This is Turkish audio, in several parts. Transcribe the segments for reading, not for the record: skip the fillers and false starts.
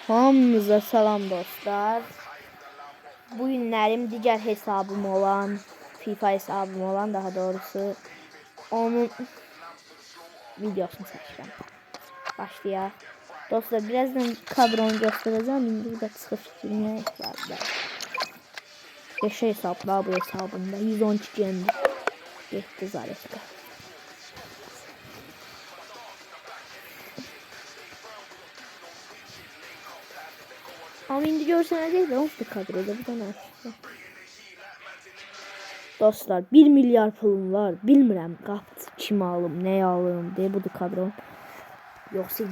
Hamınıza salam dostlar. Bu günlerim diğer hesabım olan, FIFA hesabım olan daha doğrusu, onun videosunu çəkirəm. Başlayaq. Dostlar, birazdan kadronu göstereceğim. İndi burada çıxış fikrinə var. Yaşa hesablar bu hesabımda. 112 gemdir. 7 zaretka. Ama indi görsənəcək də olsun kadroda bir dənə. Dostlar, 1 milyar pulum var. Bilmirəm qapıcı kimi alım, nə alım deyə budur kadrom. Yoxsa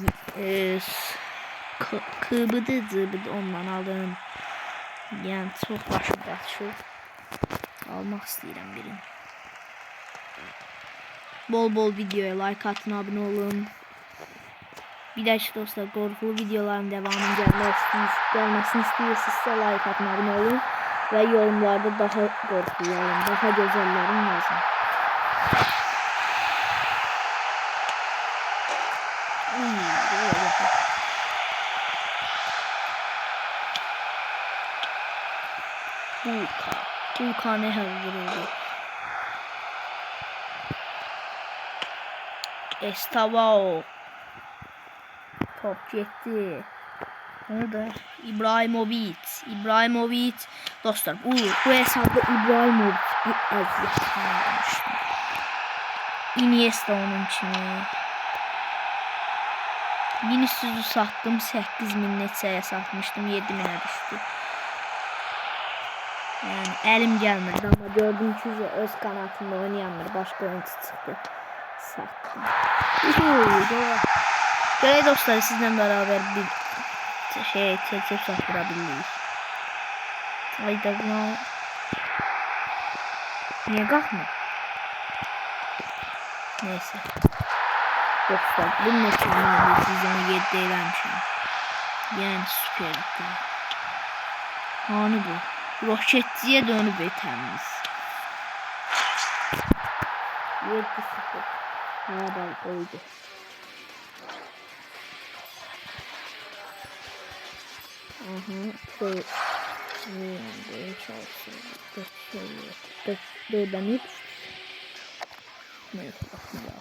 kıbıdı ondan aldım. Yəni çox başım batışır. Almaq istəyirəm birini. Bol videoya like atın, abunə olun. Bir də ki dostlar, qorxulu videoların devamının gəlməsini istəyirsinizsə like atın, abunə olun. Ve yorumlarda daha qorxuluların, daha gözəllərin yazın. Bulka ne hazırladı? Estavao. Top gitti. Orada İbrahimovic dostlar, bu hesabda İbrahimovic bir əziyyət almıştı. Iniesta onun kimi. Vinicius'u sattım, 8.000 neçəyə satmışdım, 7.000'ə düşdü. Yani elim gelmedi ama gördüm ki öz kanatında oynayamır, başka oyuncu çıktı, sattım. Böyle dostlar, sizden beraber bir çekip satırabiliriz. Hayda buna. Niye kalkmıyor? Neyse. Dostlar, bunun için sizden 7 eğlenmişim. Yani süperlikte. Hani bu. Roketçiye dönüp etemiz. 7-0. Hadi koydu. Koy. Böyle çalışsın. Dörden hiç. Neyse bakın ya.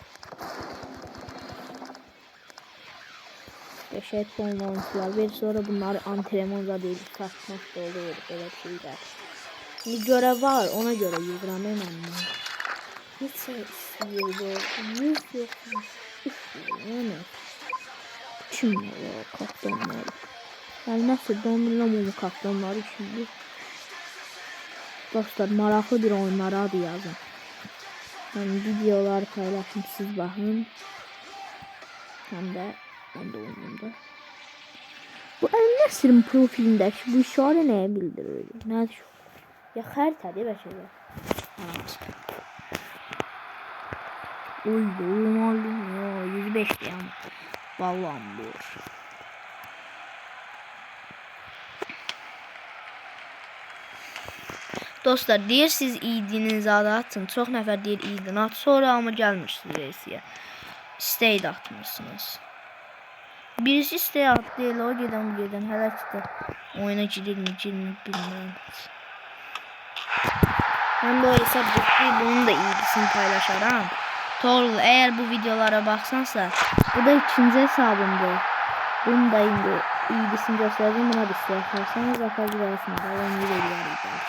Beşer puan oyuncular verir, sonra bunları antrenmanla değil satmak da oluyor, böyle şeyler. Bir görev var, ona göre yıldıram hemen. Hiç istiyordu, 100 yokmuş, 3 yani. Kim ya kaptanlar? Yani nasıl dondurulam onu kaptanları şimdi? Dostlar, maraqlı bir oyunları adı yazın. Yani videolar paylaşın, siz bakın. Hem de oyununda. Bu El-Nesr'in profilindeki bu işare neye bildiriyor? Nerede şu? Ya harita değil mi şeyler? Oy oğlum aldım ya, 105 diye ama. Vallahi dur. Dostlar, deyir siz idiniz adı atın. Çox nəfər deyir idini at, sonra ama gəlmirsiniz reisiyə. İstəyi də atmırsınız. Birisi isteği attı, o gedən bu gedən, hələ ki də oyuna girmir bilmirəm. Mən də o hesab ciddi, bunun da iyisini paylaşaram. Doğru, eğer bu videolara baksansa, bu da ikinci hesabımdır. Bunun da indi iyisini göstereceğim, buna da isteği atarsanız atabilirsiniz. Onu veriyorum.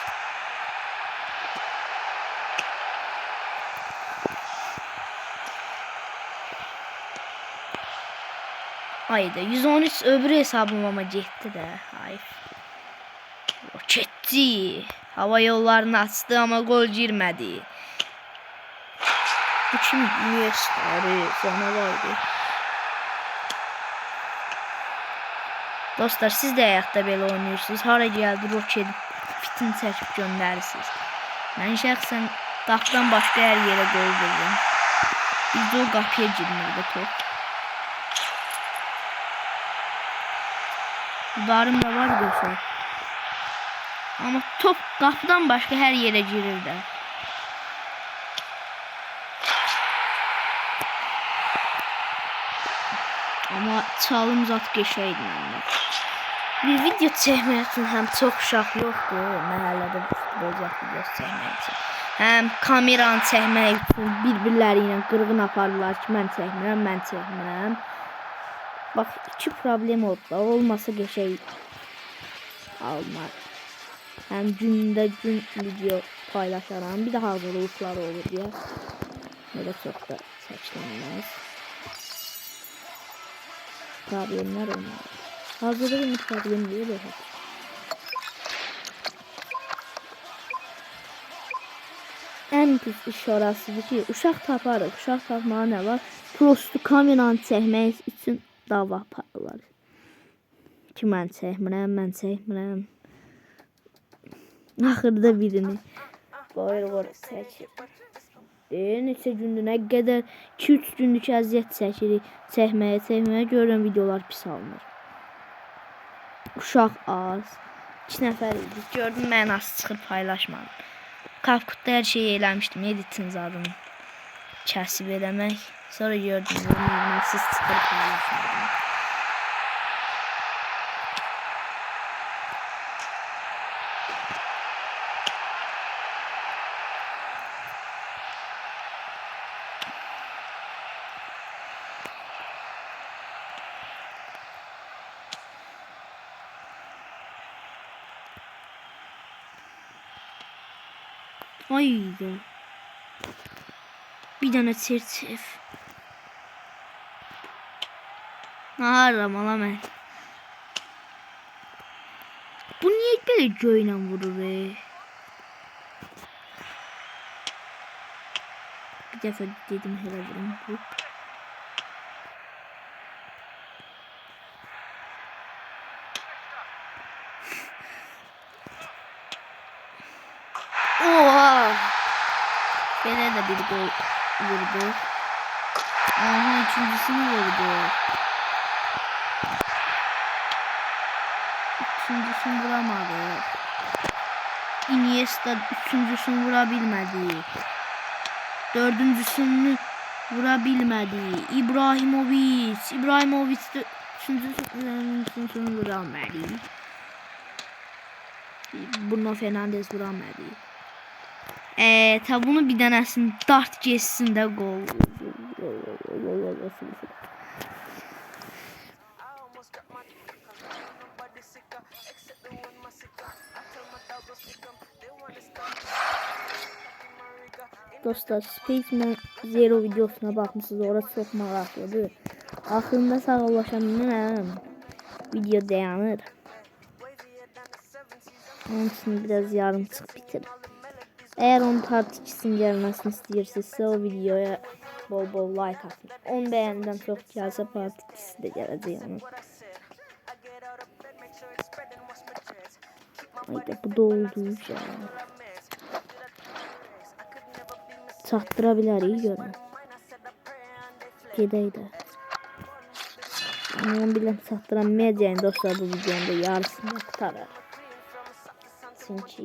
Hayda, 113 öbür hesabım ama gitti de. Hayır. Roketçi. Hava yollarını açtı ama gol girmedi. Bu kim? Niyestarı sana vardı. Dostlar, siz de ayakta böyle oynuyorsunuz. Hara geldi roket fitin çəkib göndərirsiniz. Ben şəxsən qapıdan başqa hər yerə gol vurdum. Bizdə o qapıya girmirdi top. Udarım da var dostlar. Ama top kapıdan başka her yere girirdi. Ama çalım zat geçeydi bende. Bir video çekmek için hem çok uşaq yoxdur, məhəllədə futbol videosu çəkmək üçün. Həm kameranı çəkmək üçün bir-birləri ilə qırğın aparırlar ki, mən çəkmirəm. Bax, iki problem oldu da, olmasa qəşəng alınır. Həm gündə gün video paylaşaram, bir də hazırlıqlar olur deyə. Belə çox da çəkilməz. Problemlər olmalı. Hazırlığın problem değil de. En pis iş orasıdır ki, uşaq taparıq. Uşaq tapmağa nə var? Prosto kameranı çəkmək üçün dava aparırlar. Ki, mən çəkmirəm. Axırda birini qoyur çəkir. Neçə gündür, nə qədər 2-3 gündür ki, əziyyət çəkirik. Çəkməyə görürəm videolar pis alınır. Uşaq az. 2 nəfər idi. Gördüm, mənası çıxıb paylaşmadım. Kapkutda hər şeyi eləmişdim. Editin zadını kəsib eləmək. Sonra gördüm, mənasız çıxıb paylaşmadım. Haydi. Bir tane çerçev. Ağırım alamam. Bu niye böyle göğüyle vurur be? Bir defa dedim hele vurun. Oha! Bana da bir gol vurdu. Aha, üçüncüsünü vurdu. Üçüncüsünü vuramadı. Iniesta üçüncüsünü vurabilmedi. Dördüncüsünü vurabilmedi. İbrahimovic de üçüncüsünü vuramadı. Bruno Fernandes vuramadı. Tabi bunu bir denesin. Dart geçsin de gol. Dostlar, Spaceman Zero videosuna bakmışsınız. Orası çok maraqlıdır. Axırında sağollaşanın video dayanır. Onun için biraz yarımçıq bitirir. Eğer onun part 2'sinin gelmesini istiyorsanız o videoya bol like atın. 10 beğeniden çok gelse part 2'si de gelecek yani. Haydi bu da oldu ya. Çatdırabilirik görün. Gedəydə. Ama onu biləm çatdıramayacağım dostlar, bu videonun da yarısını tutarır. Çünkü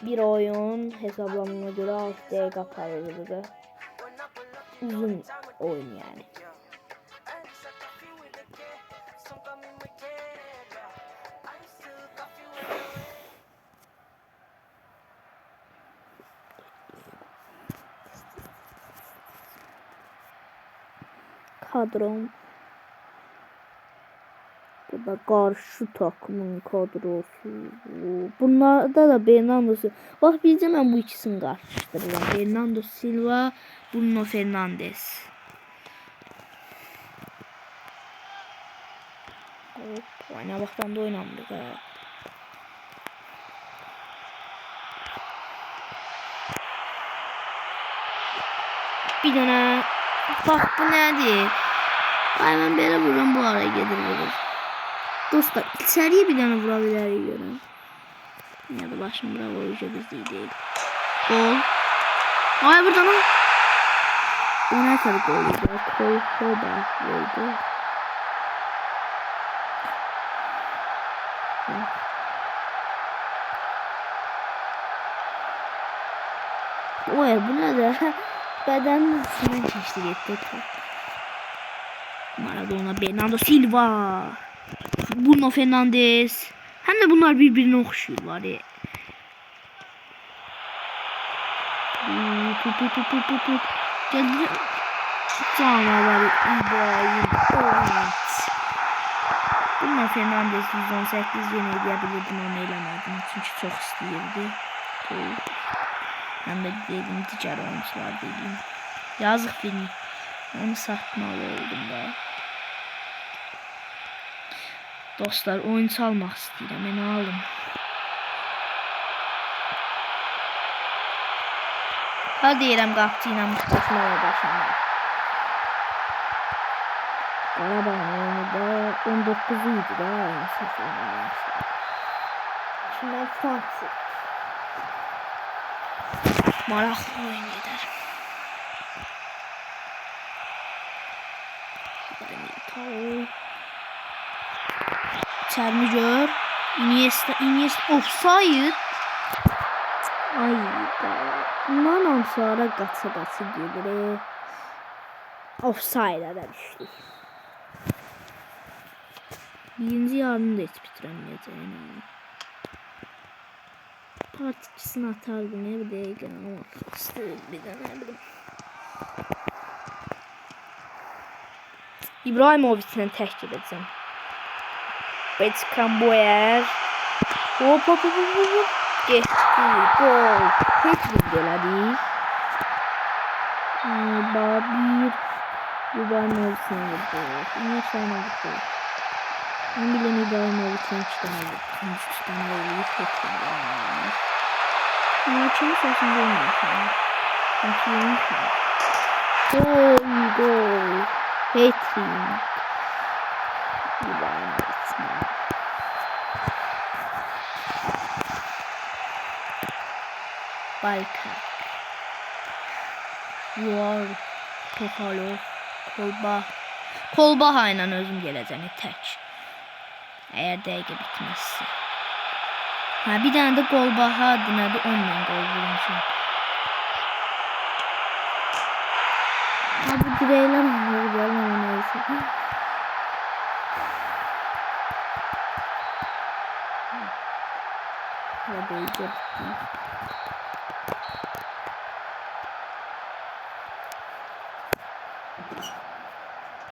bir oyun hesaplamama göre 6 dakika aparılırdı. Uzun oyun yani. Kadrom. Bu da karşı takımın kadrosu. Bunlarda da Bernardo Silva. Bak bizce ben bu ikisini karıştırıyorum. Bernardo Silva, Bruno Fernandes. Hop, oyna baktan da oynandık ha. Bir tane. Bak bu nedir? Ay ben böyle vururum, bu araya gelir vurur. Dostlar, içeriye bir tane vurabilir yiyorum. Ya da başım bravo oyuncu biz değil. Gol. Ay buradan o. O ne kadar golüydü? Kol Hoba golüydü. Oy bu ne de? Beden içinden geçti gitti. Maradona, Bernardo Silva. Bruno Fernandes. Hem de bunlar birbirine oxşuyurlar. Geldi. Canavar İbrahim. Evet. Bruno Fernandes 118 yeni edebilirdim ama eləmədim. Çünkü çok istəyirdi. Hem de dedim ticari oyuncular dedim. Yazık film. Onu satmalı oldum da. Dostlar oyuncu almaq istəyirəm. Mən alım. Ha deyirəm qapçı ilə müstəsnağa başlamaq. Qarabağın oyunu da 19 idi da. Şundan farklı. Maraqlı oyun edər. İçərini gör. Iniesta offside. Ay da. Bundan sonra qaça gelir. Offside'a da düşdük. Birinci yarını da heç bitirəməyəcəyim. Part 2'sini atardım ya bir dəqiqə ama bir də nə bilim. İbrahimovic'lə tək edəcəm. Beckenbauer. Hop. Geçti. Gol. Hat-trick elədik. Babir. İbrahimovic'lə vurdu. İniesta'yla vurdu. Ben bilən İbrahimovic'lə 2 tane vurdu. 3 tane vurdu. Çok güzel. Maçın sesini görmüyorsun. Gol. Hat-trick. Bayka. Var. Tokalov. Kolbaha ilə özüm gələcəm tək. Əgər dəqiqə bitməzsə. Ha bir tane de Kolbaha adına da 10 gol vurmuşum. Ha bu direğler mi? Görmem neyse. Ya değecek.